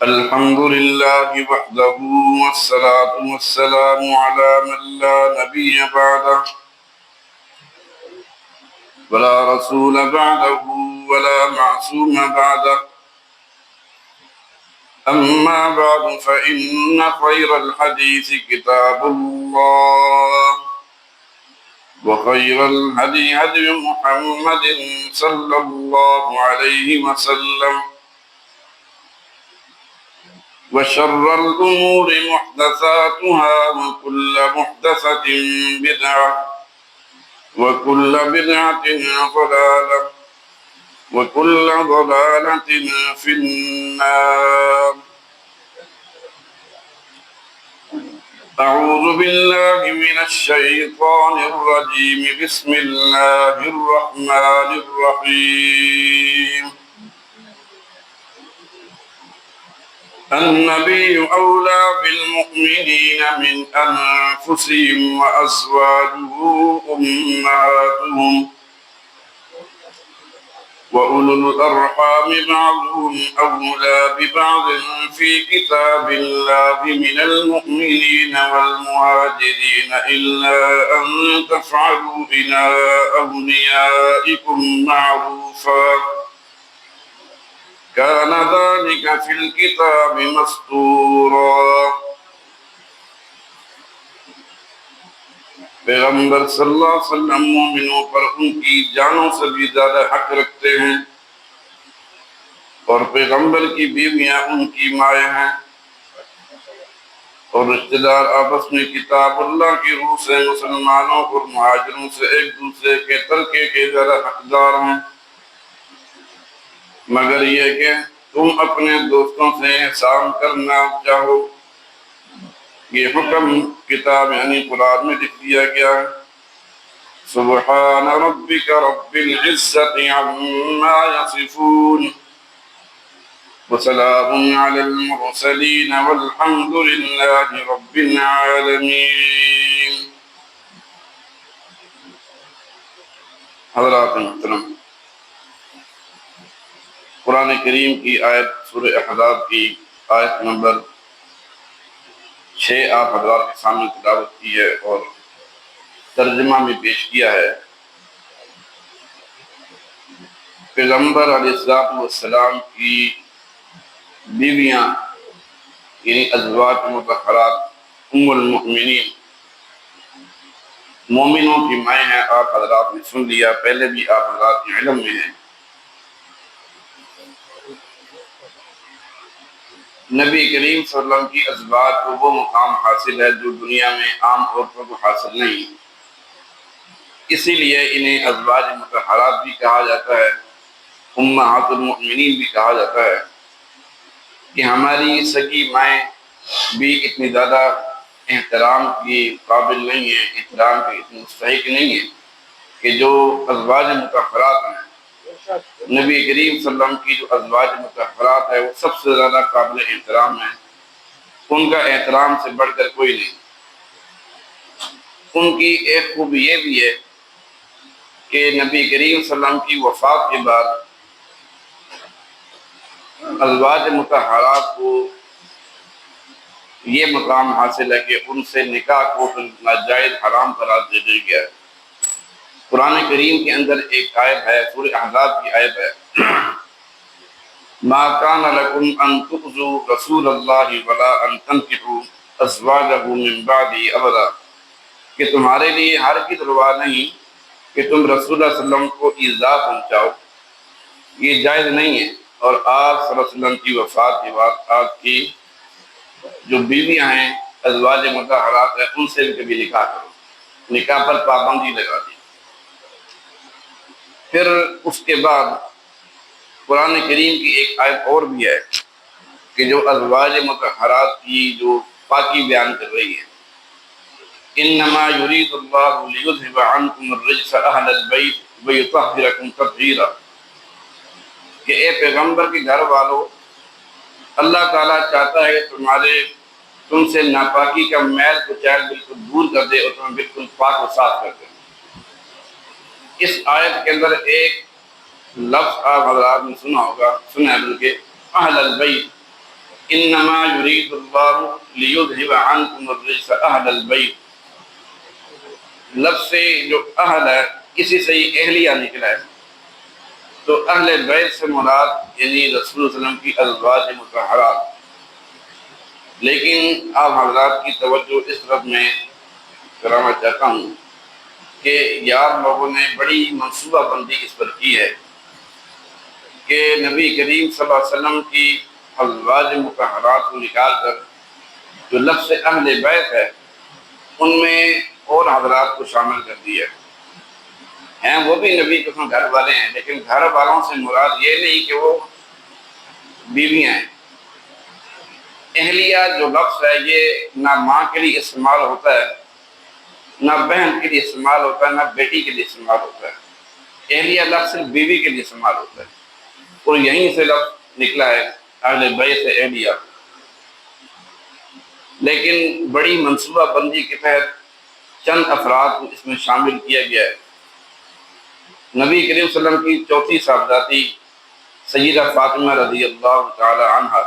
الحمد لله وحده والصلاة والسلام على من لا نبي بعده ولا رسول بعده ولا معصوم بعده. أما بعد فإن خير الحديث كتاب الله وخير الهدي هدي محمد صلى الله عليه وسلم وشر الأمور محدثاتها وكل محدثة بدعة وكل بدعة ضلالة وكل ضلالة في النار. أعوذ بالله من الشيطان الرجيم. بسم الله الرحمن الرحيم. النبي أولى بالمؤمنين من أنفسهم وأزواجه أمهاتهم وأولو الأرحام بعضهم أولى ببعض في كتاب الله من المؤمنين والمهاجرين إلا أن تفعلوا إلى أوليائكم معروفا كان ذلك في الكتاب مسطورا. پیغمبر صلی اللہ علیہ وسلم مومنوں پر ان کی جانوں سے بھی زیادہ حق رکھتے ہیں، اور پیغمبر کی بیویاں ان کی مائیں ہیں، اور رشتہ دار آپس میں کتاب اللہ کی روح سے مسلمانوں اور مہاجروں سے ایک دوسرے کے ترکے کے زیادہ حقدار ہیں، مگر یہ کہ تم اپنے دوستوں سے احسان کرنا چاہو. یہ حکم کتاب یعنی قرآن میں لکھ دیا گیا ہے. سبحان ربک رب العزت عما یصفون وسلام علی المرسلین والحمد للہ رب العالمین. حضرات محترم، قرآن کریم کی آیت سورہ احزاب کی آیت نمبر 6 آپ حضرات کے سامنے تلاوت کی ہے اور ترجمہ میں پیش کیا ہے. پیغمبر علیہ السلام کی بیویاں یعنی ازواج مطہرات ام المؤمنین مومنوں کی مائیں ہیں. آپ حضرات نے سن لیا، پہلے بھی آپ حضرات کے علم میں ہیں. نبی کریم صلی اللہ علیہ وسلم کی ازواج کو وہ مقام حاصل ہے جو دنیا میں عام عورتوں کو حاصل نہیں. اسی لیے انہیں ازواج مطہرات بھی کہا جاتا ہے، امہات المؤمنین بھی کہا جاتا ہے، کہ ہماری سگی مائیں بھی اتنی زیادہ احترام کی قابل نہیں ہیں، احترام کے اتنے مستحق نہیں ہیں کہ جو ازواج مطہرات ہیں. نبی کریم صلی اللہ علیہ وسلم کی جو ازواج مطہرات ہے وہ سب سے زیادہ قابل احترام ہیں. ان کا احترام سے بڑھ کر کوئی نہیں. ان کی ایک خوبی یہ بھی ہے کہ نبی کریم صلی اللہ علیہ وسلم کی وفات کے بعد ازواج مطہرات کو یہ مقام حاصل ہے کہ ان سے نکاح کو ناجائز حرام قرار دے دیا گیا ہے. قرآن کریم کے اندر ایک آیت ہے، سورہ احزاب کی آیت ہے، ما کان لکم ان تؤذوا رسول اللہ ولا ان تنکحوا ازواجہ من بعدہ ابدا، کہ تمہارے لیے ہرگز روا نہیں کہ تم رسول اللہ صلی اللہ علیہ وسلم کو ایذا پہنچاؤ، یہ جائز نہیں ہے. اور آپ صلی اللہ علیہ وسلم کی وفات کے بعد آپ کی جو بیویاں ہیں ازواج مطہرات ہیں ان سے بھی کبھی نکاح کرو، نکاح پر پابندی لگا دی. پھر اس کے بعد قرآن کریم کی ایک آیت اور بھی ہے کہ جو ازواج مطہرات کی جو پاکی بیان کر رہی ہے، انما یرید اللہ لیذھب عنکم الرجس اہل البیت ویطہرکم تطہیرا، کہ اے پیغمبر کے گھر والوں، اللہ تعالیٰ چاہتا ہے کہ تم سے ناپاکی کا میل کچیل بالکل دور کر دے اور تمہیں بالکل پاک و صاف کر دے. اس آیت کے اندر ایک لفظ آپ حضرات نے سنا ہوگا، سنا ہے بلکہ اہل البیت، انما یرید اللہ لیذھب عنکم الرجس اہل البیت، لفظ سے جو اہل ہے اسی سے ہی اہلیہ نکلا ہے، تو اہل بیت سے مراد یعنی رسول صلی اللہ علیہ وسلم کی ازواج مطہرات۔ لیکن آپ حضرات کی توجہ اس طرف میں کرانا چاہتا ہوں کہ یار لوگوں نے بڑی منصوبہ بندی اس پر کی ہے کہ نبی کریم صلی اللہ علیہ وسلم کی ازواج مطہرات کو نکال کر جو لفظ اہل بیت ہے ان میں اور حضرات کو شامل کر دیا ہیں، وہ بھی نبی کے گھر والے ہیں، لیکن گھر والوں سے مراد یہ نہیں کہ وہ بیویاں ہیں۔ اہلیہ جو لفظ ہے یہ نہ ماں کے لیے استعمال ہوتا ہے، نہ بہن کے لیے استعمال ہوتا ہے، نہ بیٹی کے لیے استعمال ہوتا ہے۔ اہلیہ لفظ صرف بیوی کے لیے استعمال ہوتا ہے، اور یہیں سے لفظ نکلا ہے اہل بیت سے اہلیہ۔ لیکن بڑی منصوبہ بندی کے تحت چند افراد کو اس میں شامل کیا گیا ہے۔ نبی کریم صلی اللہ علیہ وسلم کی چوتھی صاحبزادی سیدہ فاطمہ رضی اللہ تعالی عنہ،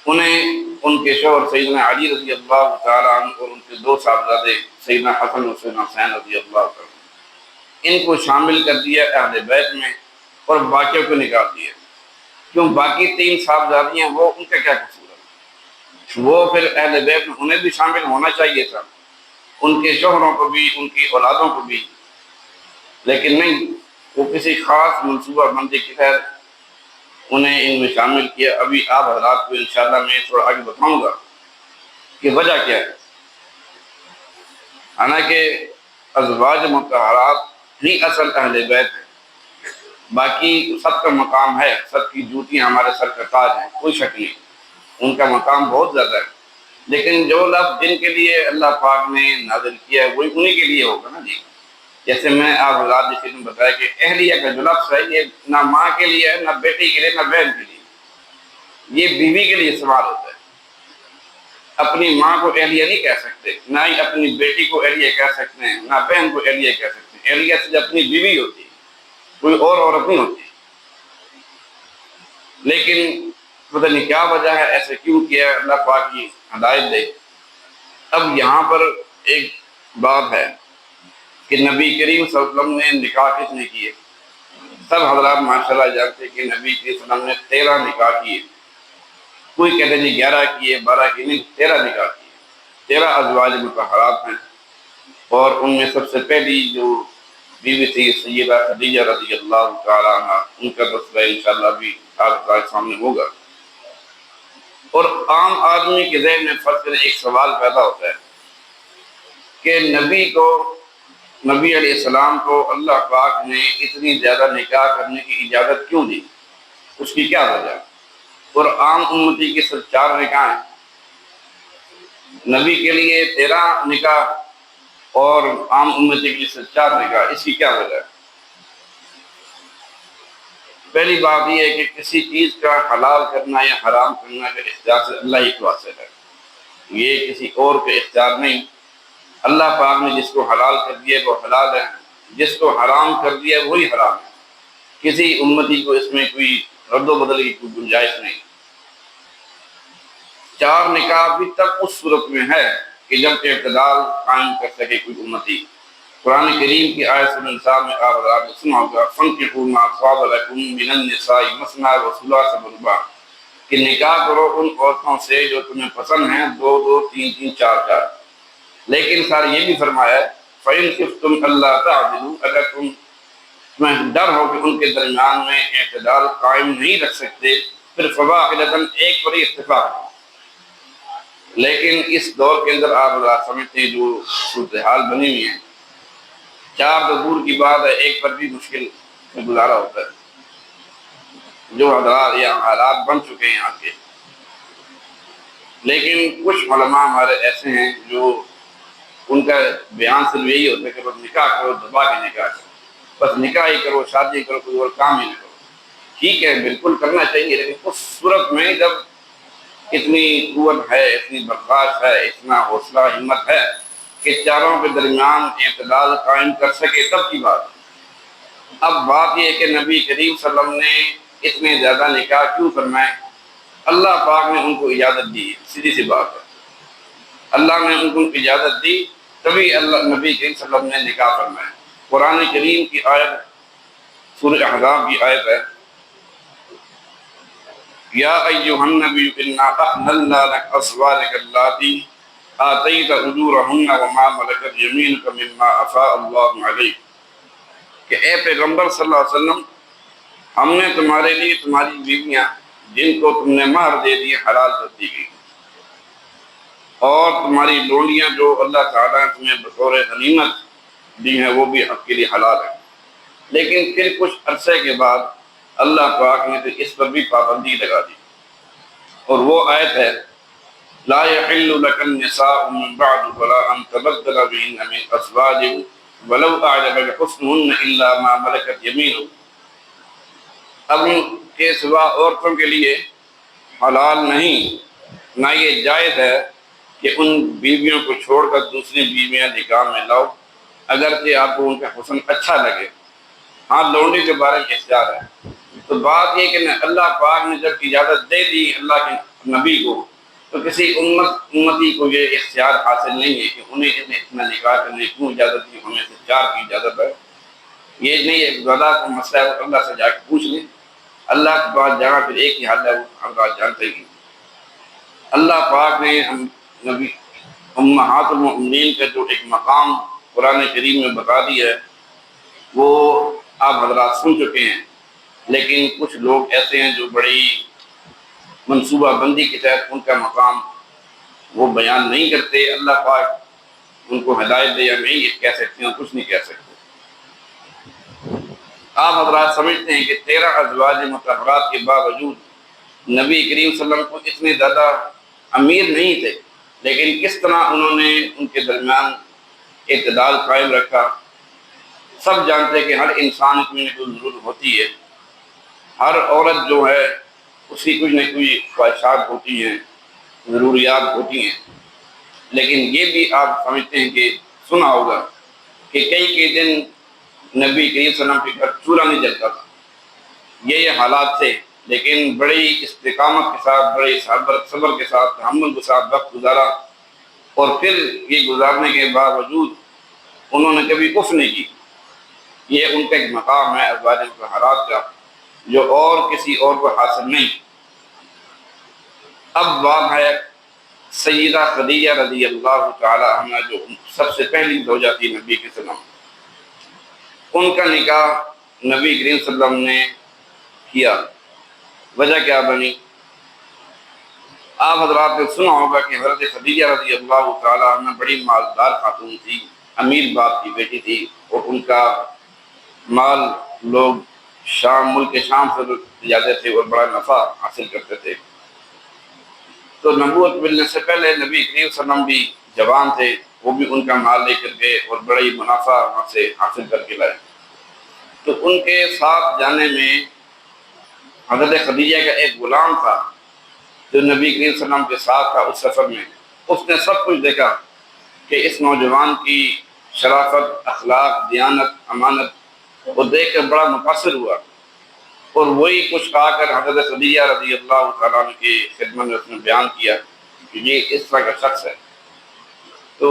انہیں ان کے شوہر سیدنا علی رضی اللہ تعالی عنہ اور ان کے دو صاحبزادے سیدنا حسن و حسین رضی اللہ تعالی عنہ، ان کو شامل کر دیا اہل بیت میں اور باقیوں کو نکال دیا۔ کیوں؟ باقی تین صاحبزادیاں وہ ان کا کیا قصور ہے؟ وہ پھر اہل بیت میں انہیں بھی شامل ہونا چاہیے تھا، ان کے شوہروں کو بھی، ان کی اولادوں کو بھی، لیکن نہیں، وہ کسی خاص منصوبہ بندی کے تحت انہیں ان میں شامل کیا۔ ابھی آپ حضرات کو انشاءاللہ میں تھوڑا آگے بتاؤں گا کہ وجہ کیا ہے۔ حالانکہ ازواج مطہرات ہی اصل اہل بیت ہے، باقی سب کا مقام ہے، سب کی جوتیاں ہمارے سر کا تاج ہیں، کوئی شک نہیں، ان کا مقام بہت زیادہ ہے، لیکن جو لفظ جن کے لیے اللہ پاک نے نازل کیا ہے وہی انہی کے لیے ہوگا نا جی۔ جیسے میں آپ حضرات جیسے نے بتایا کہ اہلیہ کا جو لفظ ہے یہ نہ ماں کے لیے ہے، نہ بیٹی کے لیے، نہ بہن کے لیے، یہ بیوی کے لیے استعمال ہوتا ہے۔ اپنی ماں کو اہلیہ نہیں کہہ سکتے، نہ ہی اپنی بیٹی کو اہلیہ کہہ سکتے ہیں، نہ بہن کو اہلیہ کہہ سکتے ہیں۔ اہلیہ سے اپنی بیوی ہوتی ہے، کوئی اور عورت نہیں ہوتی۔ لیکن پتہ نہیں کیا وجہ ہے، ایسے کیوں کیا، اللہ پاک کی ہدایت دے۔ اب یہاں پر ایک بات ہے کہ نبی کریم صلی اللہ علیہ وسلم نے نکاح کتنے کیے؟ سب حضرات ماشاءاللہ جانتے ہیں کہ نبی کریم صلی اللہ علیہ وسلم نے 13 نکاح کیے۔ کوئی کہتے ہیں جی 11 کیے، 12 کیے، نہیں، 13 نکاح کیے۔ 13 ازواج مطہرات ہیں، اور ان میں سب سے پہلی جو بیوی تھی سیدہ خدیجہ رضی اللہ تعالی عنہ، ان کا تذکرہ انشاءاللہ بھی آپ کے سامنے ہوگا۔ اور عام آدمی کے ذہن میں فرض کریں ایک سوال پیدا ہوتا ہے کہ نبی علیہ السلام کو اللہ پاک نے اتنی زیادہ نکاح کرنے کی اجازت کیوں دی؟ اس کی کیا وجہ؟ اور عام امتی کی صرف 4 نکاح ہیں، نبی کے لیے 13 نکاح اور عام امتی کے لیے صرف 4 نکاح، اس کی کیا وجہ ہے؟ پہلی بات یہ ہے کہ کسی چیز کا حلال کرنا یا حرام کرنا کا اختیار سے اللہ ہی کو حاصل ہے، یہ کسی اور کے اختیار نہیں۔ اللہ پاک نے جس کو حلال کر دیا وہ حلال ہے، جس کو حرام کر دیا وہی حرام ہے، کسی امتی کو اس میں کوئی رد و بدل کی کوئی گنجائش نہیں۔ 4 نکاح بھی تک اس صورت میں ہے کہ جب اعتدال قائم کر سکے کوئی امتی۔ قرآن کریم کی آیت سورہ النساء میں آپ حضرات نے سنا ہوگا فَانكِحُوا مَا طَابَ لَكُم مِّنَ النِّسَاءِ مَثْنَىٰ وَثُلَاثَ وَرُبَاعَ، کہ نکاح کرو ان عورتوں سے جو تمہیں پسند ہیں، 2 2 3 3 4 4۔ لیکن سر یہ بھی فرمایا ہے فَإِن خِفْتُمْ أَلَّا تَعْدِلُوا، اگر تمہیں ڈر ہو کہ ان کے درمیان میں اعتدال قائم نہیں رکھ سکتے، پھر فواحدۃ، ایک پر ہی اکتفا کرو۔ لیکن اس دور کے اندر آپ حضرات سمجھتے ہیں جو صورتحال بنی ہوئی ہیں، 4 تو دور کی بات ہے، ایک پر بھی مشکل میں گزارا ہوتا ہے، جو حضرات یا حالات بن چکے ہیں یہاں کے۔ لیکن کچھ علماء ہمارے ایسے ہیں جو ان کا بیان صرف یہی ہوتا ہے کہ بس نکاح کرو، دبا کے نکاح کرو، بس نکاح ہی کرو، شادی کرو، کوئی اور کام ہی نہ کرو۔ ٹھیک ہے، بالکل کرنا چاہیے، لیکن اس صورت میں جب اتنی قوت ہے، اتنی برداشت ہے، اتنا حوصلہ ہمت ہے کہ چاروں کے درمیان اعتدال قائم کر سکے، تب کی بات ہے۔ اب بات یہ ہے کہ نبی کریم صلی اللہ علیہ وسلم نے اتنے زیادہ نکاح کیوں فرمائے؟ اللہ پاک نے ان کو اجازت دی، سیدھی سی بات ہے، اللہ نے ان کو اجازت دی تبھی اللہ نبی کریم صلی اللہ علیہ وسلم نے نکاح فرمایا۔ قرآن کریم کی آیت سورہ احزاب کی آیت ہے، یا ایھا النبی انا احللنا لک ازواجک اللاتی آتیت اجورہن وما ملکت یمینک مما افاء اللہ علیک، کہ اے پیغمبر صلی اللہ علیہ وسلم، ہم نے تمہارے لیے تمہاری بیویاں جن کو تم نے مہر دے دیے حلال کر دی گئی، اور تمہاری لونڈیاں جو اللہ تعالیٰ نے تمہیں بطور غنیمت دی ہیں وہ بھی آپ کے لیے حلال ہیں۔ لیکن پھر کچھ عرصے کے بعد اللہ پاک نے پھر اس پر بھی پابندی لگا دی، اور وہ آیت ہے لا يحل لك النساء من بعد ولا ان تبدل بهن من ازواج ولو اعجبك حسنهن الا ما ملكت يمينك، اب ان کے سوا عورتوں کے لیے حلال نہیں، نہ یہ جائز ہے کہ ان بیویوں کو چھوڑ کر دوسری بیویاں نکاح میں لاؤ اگرچہ آپ کو ان کا حسن اچھا لگے، ہاں لونڈی کے بارے میں اختیار ہے۔ تو بات یہ کہ اللہ پاک نے جب اجازت دے دی اللہ کے نبی کو، تو کسی امتی کو یہ اختیار حاصل نہیں ہے کہ انہیں اتنا نکاح کرنے کیوں اجازت دی، ہمیں سے 4 کی اجازت ہے، یہ نہیں ہے زیادہ کا مسئلہ ہے، اللہ سے جا کے پوچھ لیں، اللہ کے پاس جہاں پھر ایک ہی حل ہے، وہ ہم بات جانتے ہی۔ اللہ پاک نے ہم نبی امہات المؤمنین کا جو ایک مقام قرآن کریم میں بتا دیا ہے وہ آپ حضرات سن چکے ہیں، لیکن کچھ لوگ ایسے ہیں جو بڑی منصوبہ بندی کے تحت ان کا مقام وہ بیان نہیں کرتے، اللہ پاک ان کو ہدایت دے یا نہیں یہ کہہ سکتے ہیں، کچھ نہیں کہہ سکتے۔ آپ حضرات سمجھتے ہیں کہ 13 ازواج مطہرات کے باوجود نبی کریم صلی اللہ علیہ وسلم کو اتنے زیادہ امیر نہیں تھے، لیکن کس طرح انہوں نے ان کے درمیان اعتدال قائم رکھا۔ سب جانتے ہیں کہ ہر انسان کی کوئی ضرورت ہوتی ہے، ہر عورت جو ہے اس کی کچھ نہ کچھ خواہشات ہوتی ہیں، ضروریات ہوتی ہیں، لیکن یہ بھی آپ سمجھتے ہیں کہ سنا ہوگا کہ کئی دن نبی کریم صلی اللہ علیہ وسلم کے گھر چولہا نہیں جلتا تھا، یہ حالات تھے، لیکن بڑی استقامت کے ساتھ، بڑے صبر کے ساتھ، تحمل کے ساتھ وقت گزارا، اور پھر یہ گزارنے کے باوجود انہوں نے کبھی اف نہیں کی۔ یہ ان کا ایک مقام ہے ازواج مطہرات کا جو اور کسی اور کو حاصل نہیں۔ اب بات ہے سیدہ خدیجہ رضی اللہ تعالی عنہا جو سب سے پہلی زوجہ تھی نبی کے صلی اللہ علیہ وسلم، ان کا نکاح نبی کریم صلی اللہ علیہ وسلم نے کیا۔ وجہ کیا بنی؟ آپ حضرات نے سنا ہوگا کہ حضرت خدیجہ رضی اللہ تعالی عنہ بڑی مالدار خاتون تھی، امیر باپ کی بیٹی تھی، اور ان کا مال لوگ ملک شام سے جاتے تھے اور بڑا نفع حاصل کرتے تھے۔ تو نبوت ملنے سے پہلے نبی کریم صلی اللہ علیہ وسلم بھی جوان تھے، وہ بھی ان کا مال لے کر گئے اور بڑی منافع وہاں سے حاصل کر کے لائے۔ تو ان کے ساتھ جانے میں حضرت خدیجہ کا ایک غلام تھا جو نبی کریم صلی اللہ علیہ وسلم کے ساتھ تھا اس سفر میں، اس نے سب کچھ دیکھا کہ اس نوجوان کی شرافت، اخلاق، دیانت، امانت، وہ دیکھ کر بڑا متاثر ہوا، اور وہی کچھ کہا کر حضرت خدیجہ رضی اللہ تعالیٰ عنہ کی خدمت میں اس نے بیان کیا کہ یہ اس طرح کا شخص ہے۔ تو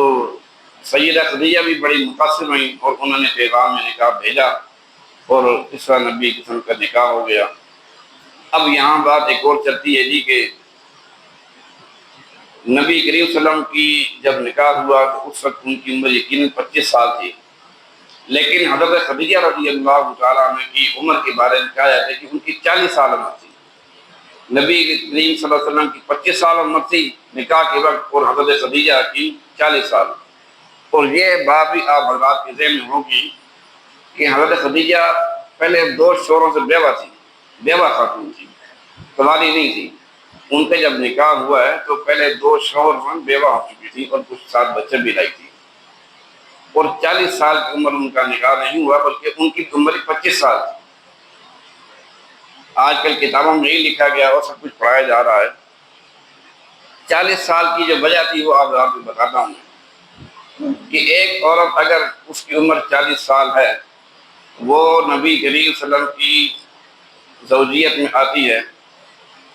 سیدہ خدیجہ بھی بڑی متاثر ہوئیں اور انہوں نے پیغام میں نکاح بھیجا، اور اس طرح نبی کی قسم کا نکاح ہو گیا۔ اب یہاں بات ایک اور چلتی ہے جی کہ نبی کریم صلی اللہ علیہ وسلم کی جب نکاح ہوا تو اس وقت ان کی عمر یقیناً 25 سال تھی، لیکن حضرت خدیجہ رضی اللہ تعالیٰ عنہ کی عمر کے بارے میں کہا جاتا ہے کہ ان کی 40 سال عمر تھی۔ نبی کریم صلی اللہ علیہ وسلم کی 25 سال عمر تھی نکاح کے وقت، اور حضرت خدیجہ کی 40 سال۔ اور یہ بات بھی آپ حضرات کے ذہن میں ہوگی کہ حضرت خدیجہ پہلے 2 شوہروں سے بیوہ تھی، بیوہ خاتون تھی، کمالی نہیں تھی۔ ان کا جب نکاح ہوا ہے تو پہلے 2 شوہر بیوہ ہو چکی تھی اور کچھ 7 بچے بھی لائی تھی، اور 40 سال کی عمر ان کا نکاح نہیں ہوا بلکہ ان کی عمر 25 سال تھی۔ آج کل کتابوں میں یہی لکھا گیا اور سب کچھ پڑھایا جا رہا ہے۔ 40 سال کی جو وجہ تھی وہ آپ کو بتاتا ہوں کہ ایک عورت اگر اس کی عمر 40 سال ہے، وہ نبی کریم صلی اللہ علیہ وسلم کی زوجیت میں آتی ہے،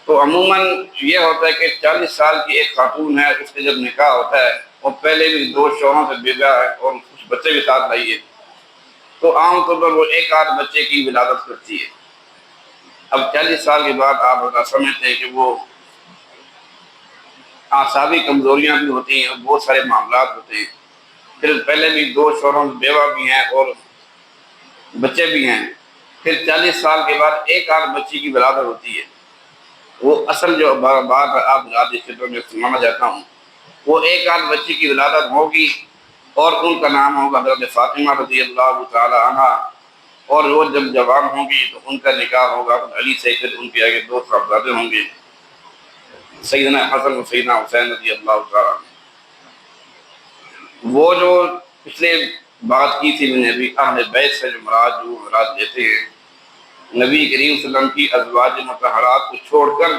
تو عموماً یہ ہوتا ہے کہ 40 سال کی ایک خاتون ہے، اس کے جب نکاح ہوتا ہے اور پہلے بھی 2 شوہروں سے بیوہ ہے اور کچھ بچے بھی ساتھ لائی ہے، تو عام طور پر وہ ایک آدھ بچے کی ولادت کرتی ہے۔ اب 40 سال کے بعد آپ سمجھتے ہیں کہ وہ اعصابی کمزوریاں بھی ہوتی ہیں اور بہت سارے معاملات ہوتے ہیں، پھر پہلے بھی 2 شوہروں سے بیوہ بھی ہیں اور بچے بھی ہیں، پھر 40 سال کے بعد ایک آدھ بچی کی ولادت ہوتی ہے۔ وہ اصل جو بات آپ اس خطے میں سنانا چاہتا ہوں، وہ ایک آدھ بچی کی ولادت ہوگی اور ان کا نام ہوگا حضرت فاطمہ رضی اللہ تعالی عنہ، اور وہ جب جوان ہوں گی تو ان کا نکاح ہوگا علی سے، پھر ان کے آگے 2 صاحبزادے ہوں گے، سیدنا حسن و سیدنا حسین رضی اللہ تعالی عنہ۔ وہ جو پچھلے بات کی تھی میں نے ابھی، اہل بیت سے جو مراد لیتے ہیں، نبی کریم صلی اللہ علیہ وسلم کی ازواج مطہرات کو چھوڑ کر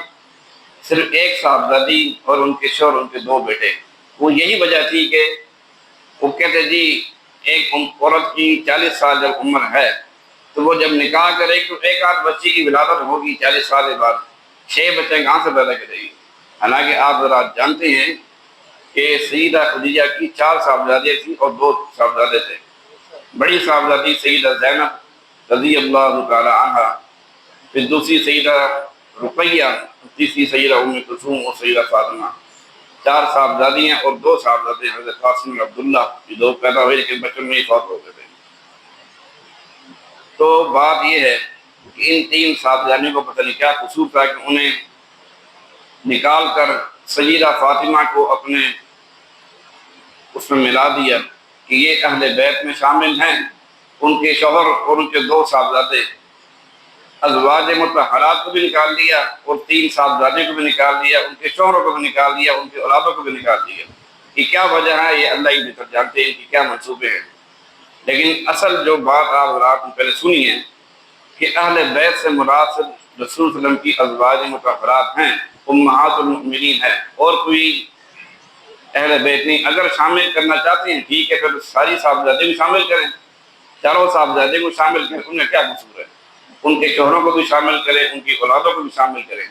صرف ایک صاحبزادی اور ان کے شوہر، ان کے 2 بیٹے۔ وہ یہی وجہ تھی کہ وہ کہتے جی ایک عورت کی 40 سال جب عمر ہے تو وہ جب نکاح کرے تو ایک آدھ بچی کی ولادت ہوگی 40 سال کے بعد، 6 بچے کہاں سے پیدا کرے گی؟ حالانکہ آپ ذرا جانتے ہیں کہ سیدہ خدیجہ کی 4 صاحبزادے تھیں اور 2 صاحبزادے تھے۔ بڑی صاحبزادی سیدہ زینب رضی اللہ تعالی عنہ، پھر دوسری سیدہ رقیہ، تیسری سیدہ ام کلثوم اور سیدہ فاطمہ، 4 صاحبزادیاں اور 2 صاحبزادے حضرت قاسم اور عبداللہ، یہ 2 پیدا ہوئے لیکن بچپن میں ہی فوت ہو گئے تھے۔ تو بات یہ ہے کہ ان 3 صاحبزادیوں کو پتہ نہیں کیا قصور تھا کہ انہیں نکال کر سیدہ فاطمہ کو اپنے اس میں ملا دیا کہ یہ اہل بیت میں شامل ہیں، ان کے شوہر اور ان کے 2 صاحبزادے، ازواج مطہرات کو بھی نکال دیا اور 3 صاحبزادے کو بھی نکال دیا، ان کے شوہروں کو بھی نکال دیا، ان کے اولادوں کو بھی نکال دیا۔ یہ کیا وجہ ہے؟ یہ اللہ ہی بہتر جانتے ہیں کہ کیا منصوبے ہیں، لیکن اصل جو بات آپ رات میں پہلے سنی ہے کہ اہل بیت سے مراد رسول صلی اللہ علیہ وسلم کی ازواج مطہرات ہیں، امہات المؤمنین ہیں، اور کوئی اہل بیت نہیں۔ اگر شامل کرنا چاہتے ہیں ٹھیک ہے، پھر ساری صاحبزادے بھی شامل کریں، 4 صاحبزادے کو شامل کریں، ان میں کیا قصور ہے؟ ان کے شوہروں کو بھی شامل کریں، ان کی اولادوں کو بھی شامل کریں،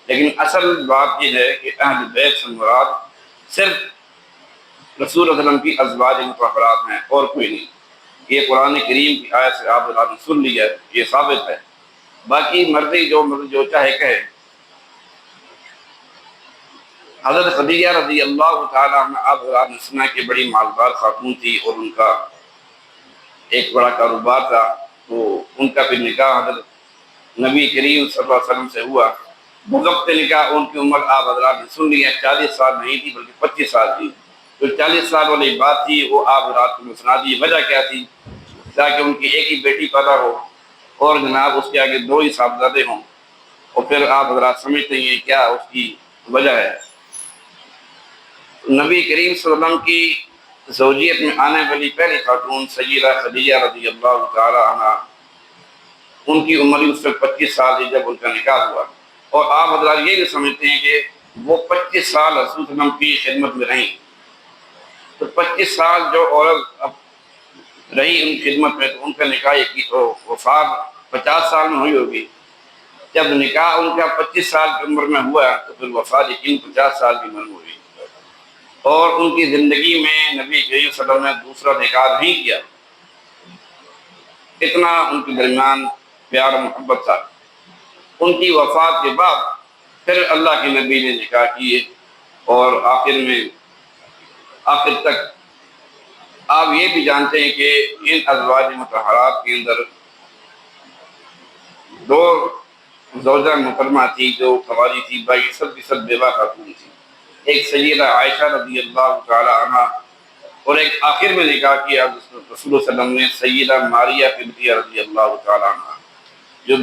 لیکن اصل بات یہ ہے کہ اہل بیت سے مراد صرف رسول اللہ علیہ وسلم کی ازواج مطہرات ہیں اور کوئی نہیں۔ یہ قرآن کریم کی آیت سے آپ نے سن لیا، یہ ثابت ہے۔ باقی مرضی جو چاہے کہے۔ حضرت خدیجہ رضی اللہ تعالی عنہ آپ نے سنا کہ بڑی مالدار خاتون تھی اور ان کا ایک بڑا کاروبار تھا، تو ان کا پھر نکاح حضرت نبی کریم صلی اللہ علیہ وسلم سے ہوا۔ بوقت نکاح ان کی عمر آپ حضرات نے سن لی ہے، 40 سال نہیں تھی بلکہ 25 سال تھی۔ جو 40 سال والی بات تھی وہ آپ حضرات کو سنا دی۔ وجہ کیا تھی؟ تاکہ ان کی ایک ہی بیٹی پیدا ہو اور جناب اس کے آگے 2 ہی صاحبزادے ہوں، اور پھر آپ حضرات سمجھتے ہیں کیا اس کی وجہ ہے۔ نبی کریم صلی اللہ علیہ وسلم کی زوجیت میں آنے والی پہلی خاتون سیدہ خدیجہ رضی اللہ تعالی عنہ، ان کی عمر اس وقت 25 سال تھی جب ان کا نکاح ہوا، اور آپ حضرات یہ بھی سمجھتے ہیں کہ وہ 25 سال رسول صلی اللہ علیہ وسلم کی خدمت میں رہیں۔ تو 25 سال جو عورت اب رہی ان خدمت میں، تو ان کا نکاح کی تو وفات 50 سال میں ہوئی ہوگی۔ جب نکاح ان کا 25 سال کی عمر میں ہوا تو پھر وفات یقین 50 سال کی عمر میں ہوئی، اور ان کی زندگی میں نبی کریم صلی اللہ علیہ وسلم نے دوسرا نکاح نہیں کیا۔ اتنا ان کے درمیان پیار و محبت تھا۔ ان کی وفات کے بعد پھر اللہ کے نبی نے نکاح کیے، اور آخر تک آپ یہ بھی جانتے ہیں کہ ان ازواج مطہرات کے اندر 2 زوجہ محترمہ تھی جو قواری تھی، 22% بیوہ خاتون تھی۔ ایک سیدہ عائشہ رضی اللہ تعالی عنہ، اور ایک آخر میں نکاح کیا رسول اللہ صلی اللہ علیہ وسلم نے سیدہ ماریہ قبطیہ رضی اللہ تعالی عنہ، جو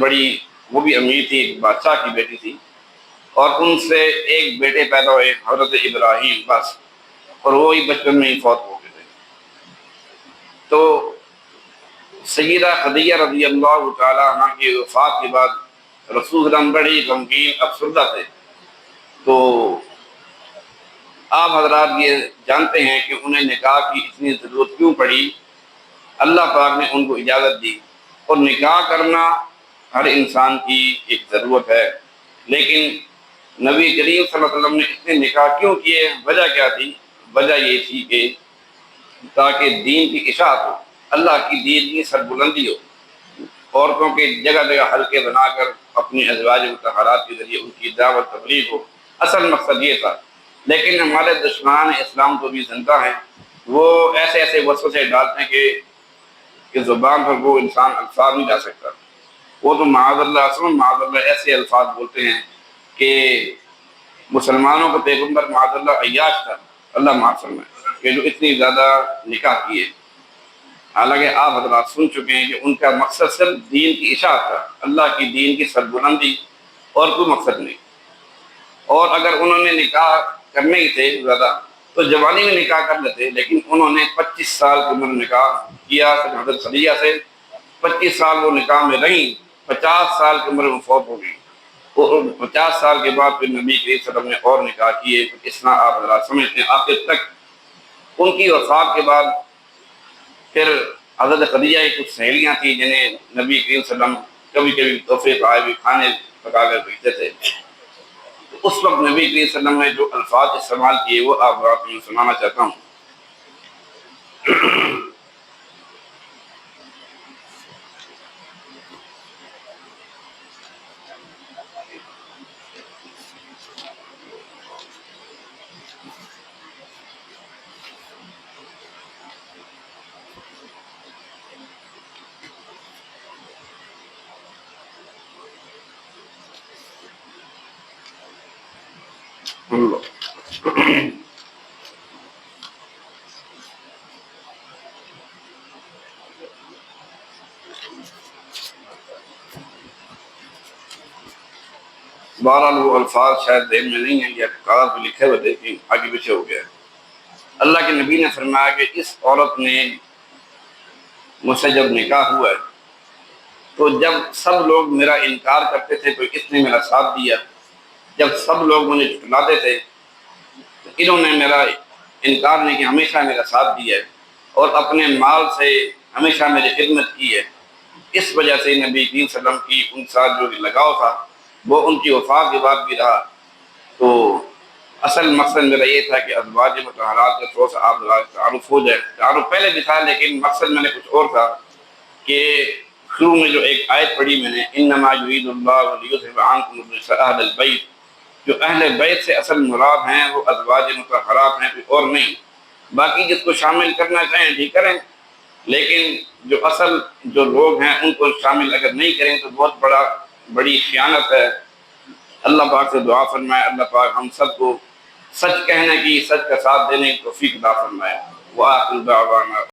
وہ بھی امیر تھی، ایک بادشاہ کی بیٹی تھی، اور ان سے ایک بیٹے پیدا ہوئے حضرت ابراہیم، بس، اور وہی بچپن میں ہی فوت ہو گئے تھے۔ تو سیدہ خدیجہ رضی اللہ تعالی عنہ کی وفات کے بعد رسول صلی اللہ علیہ وسلم بڑی غمگین افسردہ تھے۔ تو آپ حضرات یہ جانتے ہیں کہ انہیں نکاح کی اتنی ضرورت کیوں پڑی۔ اللہ پاک نے ان کو اجازت دی، اور نکاح کرنا ہر انسان کی ایک ضرورت ہے، لیکن نبی کریم صلی اللہ علیہ وسلم نے اتنے نکاح کیوں کیے؟ وجہ کیا تھی؟ وجہ یہ تھی کہ تاکہ دین کی اشاعت ہو، اللہ کی دین کی سربلندی ہو، عورتوں کے جگہ جگہ حلقے بنا کر اپنی ازواج مطہرات کے ذریعے ان کی دعوت تبلیغ ہو، اصل مقصد یہ تھا۔ لیکن ہمارے دشمنان اسلام تو بھی زندہ ہیں، وہ ایسے ایسے وسوسے ڈالتے ہیں کہ زبان پر وہ انسان الفاظ نہیں لا سکتا، وہ تو معاذ اللہ ایسے الفاظ بولتے ہیں کہ مسلمانوں کا پیغمبر معاذ اللہ عیاش تھا، اللہ معاف فرمائے، کہ جو اتنی زیادہ نکاح کیے۔ حالانکہ آپ حضرات سن چکے ہیں کہ ان کا مقصد صرف دین کی اشاعت تھا، اللہ کی دین کی سربلندی، اور کوئی مقصد نہیں۔ اور اگر انہوں نے نکاح کرنے ہی تھے زیادہ تو جوانی میں نکاح کر لیتے، لیکن انہوں نے 25 سال کی عمر میں نکاح کیا حضرت خدیجہ سے، 25 سال وہ نکاح میں رہیں، 50 سال کی عمر میں فوت ہو گئی، اور 50 سال کے بعد پھر نبی کریم صلی اللہ علیہ وسلم نے اور نکاح کیے۔ اس طرح آپ حضرات سمجھتے ہیں آخر تک ان کی وفات کے بعد پھر حضرت خدیجہ کی کچھ سہیلیاں تھیں جنہیں نبی کریم صلی اللہ علیہ وسلم کبھی کبھی تحفے پائے بھی کھانے پکا کر بھیجتے تھے، تو اس وقت نبی کریم صلی اللہ علیہ وسلم نے جو الفاظ استعمال کیے وہ آپ رات میں سنانا چاہتا ہوں۔ بہرحال وہ الفاظ شاید ذہن میں نہیں ہیں یا کاغذ پہ لکھے ہوئے تھے کہ آگے پیچھے ہو گیا ہے۔ اللہ کے نبی نے فرمایا کہ اس عورت نے مجھ سے جب نکاح ہوا ہے تو جب سب لوگ میرا انکار کرتے تھے تو اس نے میرا ساتھ دیا، جب سب لوگ مجھے جھٹلاتے تھے تو انہوں نے میرا انکار نہیں کیا، ہمیشہ میرا ساتھ دیا ہے، اور اپنے مال سے ہمیشہ میری خدمت کی ہے۔ اس وجہ سے نبی کریم صلی اللہ علیہ وسلم کی ان ساتھ جو لگاؤ تھا وہ ان کی وفات کے بعد بھی رہا۔ تو اصل مقصد میرا یہ تھا کہ ازواج مطہرات کے تھوڑا سا آپ تعارف ہو جائے، تعارف پہلے بھی تھا لیکن مقصد میں نے کچھ اور تھا کہ شروع میں جو ایک آیت پڑھی میں نے، انما یرید اللہ لیذھب عنکم الرجس اہل البیت، جو اہل بیت سے اصل مراد ہیں وہ ازواج مطہرات ہیں، کوئی اور نہیں۔ باقی جس کو شامل کرنا چاہیں ٹھیک کریں، لیکن جو اصل جو لوگ ہیں ان کو شامل اگر نہیں کریں تو بہت بڑی خیانت ہے۔ اللہ پاک سے دعا فرمائے اللہ پاک ہم سب کو سچ کہنے کی، سچ کا ساتھ دینے کی توفیق عطا فرمائے۔ وآخر دعوانا